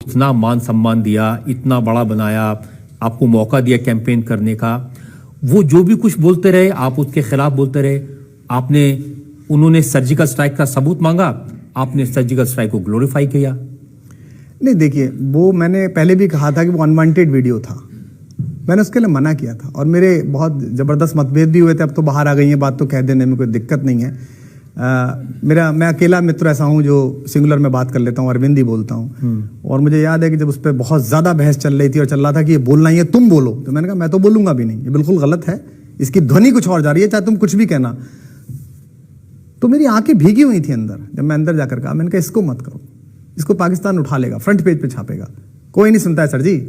इतना मान सम्मान दिया, इतना बड़ा बनाया, आपको मौका दिया कैंपेन करने का, वो जो भी कुछ बोलते रहे आप उसके खिलाफ बोलते रहे। उन्होंने सर्जिकल स्ट्राइक का सबूत मांगा, आपने सर्जिकल स्ट्राइक को ग्लोरीफाई किया। नहीं देखिए, वो मैंने पहले भी कहा था कि वो अनवांटेड वीडियो था, मैंने उसके लिए मना किया था और मेरे बहुत ज़बरदस्त मतभेद भी हुए थे। अब तो बाहर आ गई है बात, तो कह देने में कोई दिक्कत नहीं है। मैं अकेला मित्र ऐसा हूं जो सिंगुलर में बात कर लेता हूं, अरविंद ही बोलता हूं। और मुझे याद है कि जब उस पर बहुत ज़्यादा बहस चल रही थी और चल रहा था कि ये बोलना ही है, तुम बोलो, तो मैंने कहा मैं तो बोलूंगा भी नहीं, ये बिल्कुल गलत है, इसकी ध्वनि कुछ और जा रही है, चाहे तुम कुछ भी कहना। तो मेरी आंखें भीगी हुई थी अंदर। जब मैं अंदर जाकर कहा, मैंने कहा इसको मत करो, इसको पाकिस्तान उठा लेगा, फ्रंट पेज पे छापेगा, कोई नहीं सुनता है सर जी।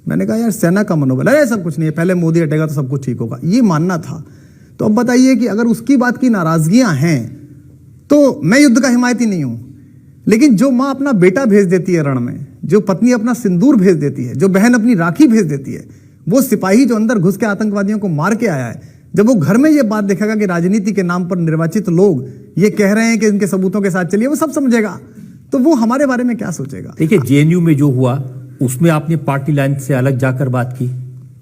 मैंने कहा यार सेना का मनोबल, अरे सब कुछ नहीं है, पहले मोदी हटेगा तो सब कुछ ठीक होगा, ये मानना था। तो अब बताइए कि अगर उसकी बात की नाराजगियां हैं तो मैं युद्ध का हिमायती नहीं हूं, लेकिन जो मां अपना बेटा भेज देती है रण में, जो पत्नी अपना सिंदूर भेज देती है, जो बहन अपनी राखी भेज देती है, वो सिपाही जो अंदर घुस के आतंकवादियों को मार के आया है, जब वो घर में ये बात देखेगा कि राजनीति के नाम पर निर्वाचित लोग ये कह रहे हैं कि इनके सबूतों के साथ चलिए, वो सब समझेगा, तो वो हमारे बारे में क्या सोचेगा। देखिए जेएनयू में जो हुआ उसमें आपने पार्टी लाइन से अलग जाकर बात की।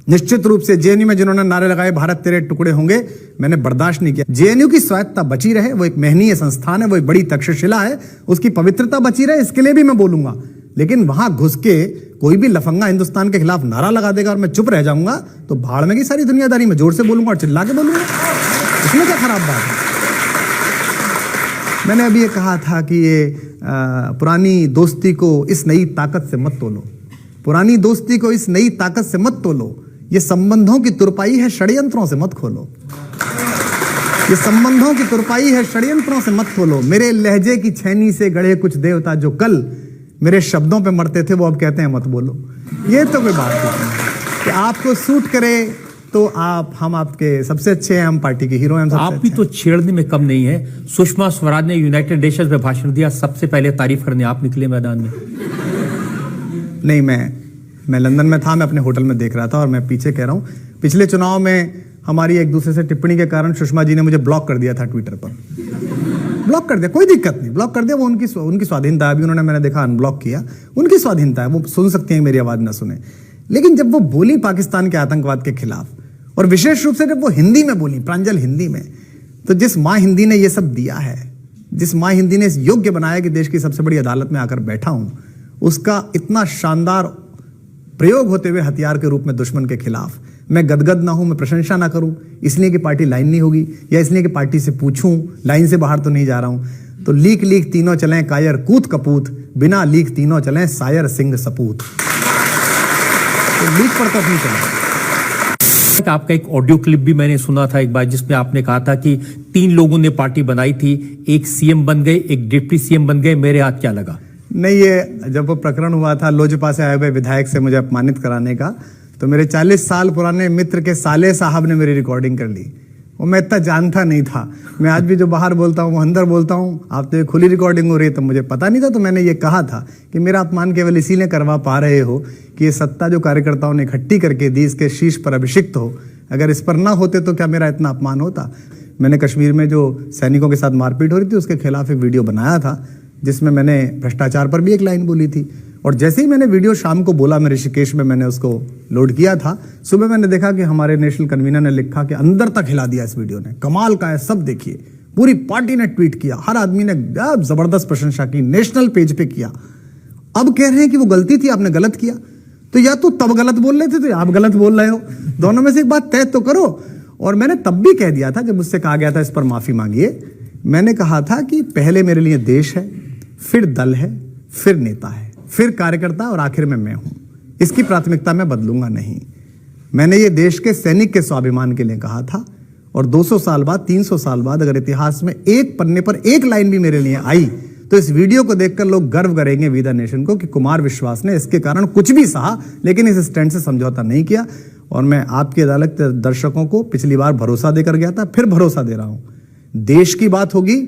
निश्चित रूप से जेएनयू में जिन्होंने नारे लगाए भारत तेरे टुकड़े होंगे, मैंने बर्दाश्त नहीं किया। जेएनयू की स्वायत्तता बची रहे, वो एक महनीय संस्थान है, वो एक बड़ी तक्षशिला है, उसकी पवित्रता बची रहे, इसके लिए भी मैं बोलूंगा। लेकिन वहां घुस के कोई भी लफंगा हिंदुस्तान के खिलाफ नारा लगा देगा और मैं चुप रह जाऊंगा, तो भाड़ में की सारी दुनियादारी में जोर से बोलूंगा और चिल्ला के बोलूंगा, इसमें क्या खराब बात है। मैंने अभी ये कहा था कि ये पुरानी दोस्ती को इस नई ताकत से मत तोलो, पुरानी दोस्ती को इस नई ताकत से मत तोलो, ये संबंधों की तुरपाई है, षड्यंत्रों से मत खोलो, ये संबंधों की तुरपाई है, षड्यंत्रों से मत खोलो। मेरे लहजे की छैनी से गढ़े कुछ देवता जो कल मेरे शब्दों पे मरते थे, वो अब कहते हैं मत बोलो। ये तो कोई बात नहीं कि आपको सूट करे तो हम आपके सबसे अच्छे हैं, हम पार्टी के हीरो हैं। आप भी तो छेड़ने में कम नहीं है। सुषमा स्वराज ने यूनाइटेड नेशंस में भाषण दिया, सबसे पहले तारीफ करने आप निकले मैदान में। नहीं, मैं लंदन में था, मैं अपने होटल में देख रहा था और मैं पीछे कह रहा हूं, पिछले चुनाव में हमारी एक दूसरे से टिप्पणी के कारण सुषमा जी ने मुझे ब्लॉक कर दिया था ट्विटर पर। ब्लॉक कर दिया, कोई दिक्कत नहीं, ब्लॉक कर दिया, वो उनकी स्वाधीनता है। अभी उन्होंने, मैंने देखा, अनब्लॉक किया, उनकी स्वाधीनता है, वो सुन सकती हैं मेरी आवाज ना सुने। लेकिन जब वो बोली पाकिस्तान के आतंकवाद के खिलाफ, और विशेष रूप से जब वो हिंदी में बोली, प्रांजल हिंदी में, तो जिस माँ हिंदी ने ये सब दिया है, जिस माँ हिंदी ने इस योग्य बनाया कि देश की सबसे बड़ी अदालत में आकर बैठा हूं, उसका इतना शानदार प्रयोग होते हुए हथियार के रूप में दुश्मन के खिलाफ मैं गदगद ना हूं, मैं प्रशंसा ना करूं, इसलिए कि पार्टी लाइन नहीं होगी, या इसलिए कि पार्टी से पूछूं, लाइन से बाहर तो नहीं जा रहा हूं। तो लीक लीक तीनों चलें कायर कूत कपूत, बिना लीक तीनों चलें सायर सिंह सपूत। तो लीक पर तक नहीं चला। आपका एक ऑडियो क्लिप भी मैंने सुना था एक बार, जिसमें आपने कहा था कि 3 लोगों ने पार्टी बनाई थी, एक सीएम बन गए, एक डिप्टी सीएम बन गए, मेरे हाथ क्या लगा। नहीं, ये जब वो प्रकरण हुआ था लोजपा से आए हुए विधायक से मुझे अपमानित कराने का, तो मेरे 40 साल पुराने मित्र के साले साहब ने मेरी रिकॉर्डिंग कर ली। वो मैं इतना जानता नहीं था। मैं आज भी जो बाहर बोलता हूँ वो अंदर बोलता हूँ। आप तो ये खुली रिकॉर्डिंग हो रही है, तो मुझे पता नहीं था। तो मैंने ये कहा था कि मेरा अपमान केवल इसीलिए करवा पा रहे हो कि ये सत्ता जो कार्यकर्ताओं ने इकट्ठी करके दी, इसके शीश पर अभिषिक्त हो। अगर इस पर ना होते तो क्या मेरा इतना अपमान होता। मैंने कश्मीर में जो सैनिकों के साथ मारपीट हो रही थी, उसके खिलाफ एक वीडियो बनाया था, जिसमें मैंने भ्रष्टाचार पर भी एक लाइन बोली थी। और जैसे ही मैंने वीडियो शाम को बोला, मैं ऋषिकेश में मैंने उसको लोड किया था, सुबह मैंने देखा कि हमारे नेशनल कन्वीनर ने लिखा कि अंदर तक हिला दिया इस वीडियो ने, कमाल का है, सब देखिए। पूरी पार्टी ने ट्वीट किया, हर आदमी ने जबरदस्त प्रशंसा की, नेशनल पेज पे किया। अब कह रहे हैं कि वो गलती थी, आपने गलत किया। तो या तो तब गलत बोल रहे थे तो आप गलत बोल रहे हो, दोनों में से एक बात तय तो करो। और मैंने तब भी कह दिया था, जब मुझसे कहा गया था इस पर माफी मांगिए, मैंने कहा था कि पहले मेरे लिए देश है, फिर दल है, फिर नेता है, फिर कार्यकर्ता, और आखिर में मैं हूं। इसकी प्राथमिकता मैं बदलूंगा नहीं। मैंने ये देश के सैनिक के स्वाभिमान के लिए कहा था। और 200 साल बाद, 300 साल बाद अगर इतिहास में एक पन्ने पर एक लाइन भी मेरे लिए आई, तो इस वीडियो को देखकर लोग गर्व करेंगे वी द नेशन को कि कुमार विश्वास ने इसके कारण कुछ भी सहा, लेकिन इस स्टैंड से समझौता नहीं किया। और मैं आपकी अदालत दर्शकों को पिछली बार भरोसा देकर गया था, फिर भरोसा दे रहा हूं। देश की बात होगी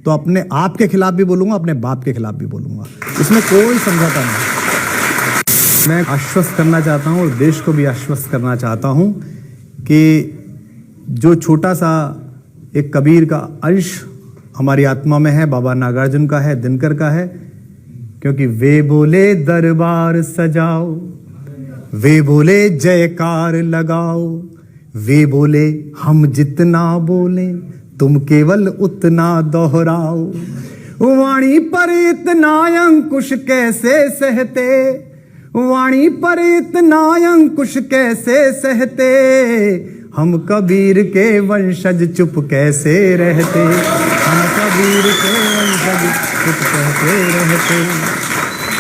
तो अपने आप के खिलाफ भी बोलूंगा, अपने बाप के खिलाफ भी बोलूंगा, इसमें कोई समझौता नहीं। मैं आश्वस्त करना चाहता हूं और देश को भी आश्वस्त करना चाहता हूं कि जो छोटा सा एक कबीर का अंश हमारी आत्मा में है, बाबा नागार्जुन का है, दिनकर का है, क्योंकि वे बोले दरबार सजाओ, वे बोले जयकार लगाओ, वे बोले हम जितना बोले तुम केवल उतना दोहराओ। वाणी पर इतना अंकुश कैसे सहते, वाणी पर इतना अंकुश कैसे सहते, हम कबीर के वंशज चुप कैसे रहते, हम कबीर के वंशज चुप कैसे रहते।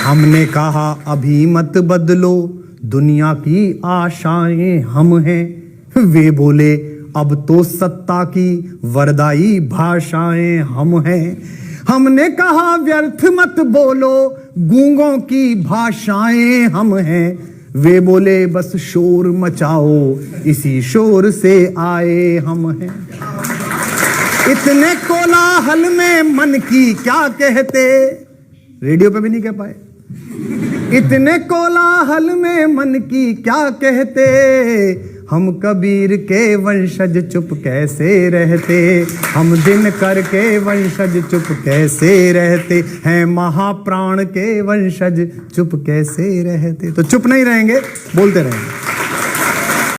हमने कहा अभी मत बदलो, दुनिया की आशाएं हम हैं, वे बोले अब तो सत्ता की वरदाई भाषाएं हम हैं। हमने कहा व्यर्थ मत बोलो, गूंगों की भाषाएं हम हैं, वे बोले बस शोर मचाओ, इसी शोर से आए हम हैं। इतने कोलाहल में मन की क्या कहते, रेडियो पे भी नहीं कह पाए। इतने कोलाहल में मन की क्या कहते, हम कबीर के वंशज चुप कैसे रहते, हम दिनकर के वंशज चुप कैसे रहते हैं, महाप्राण के वंशज चुप कैसे रहते। तो चुप नहीं रहेंगे, बोलते रहेंगे।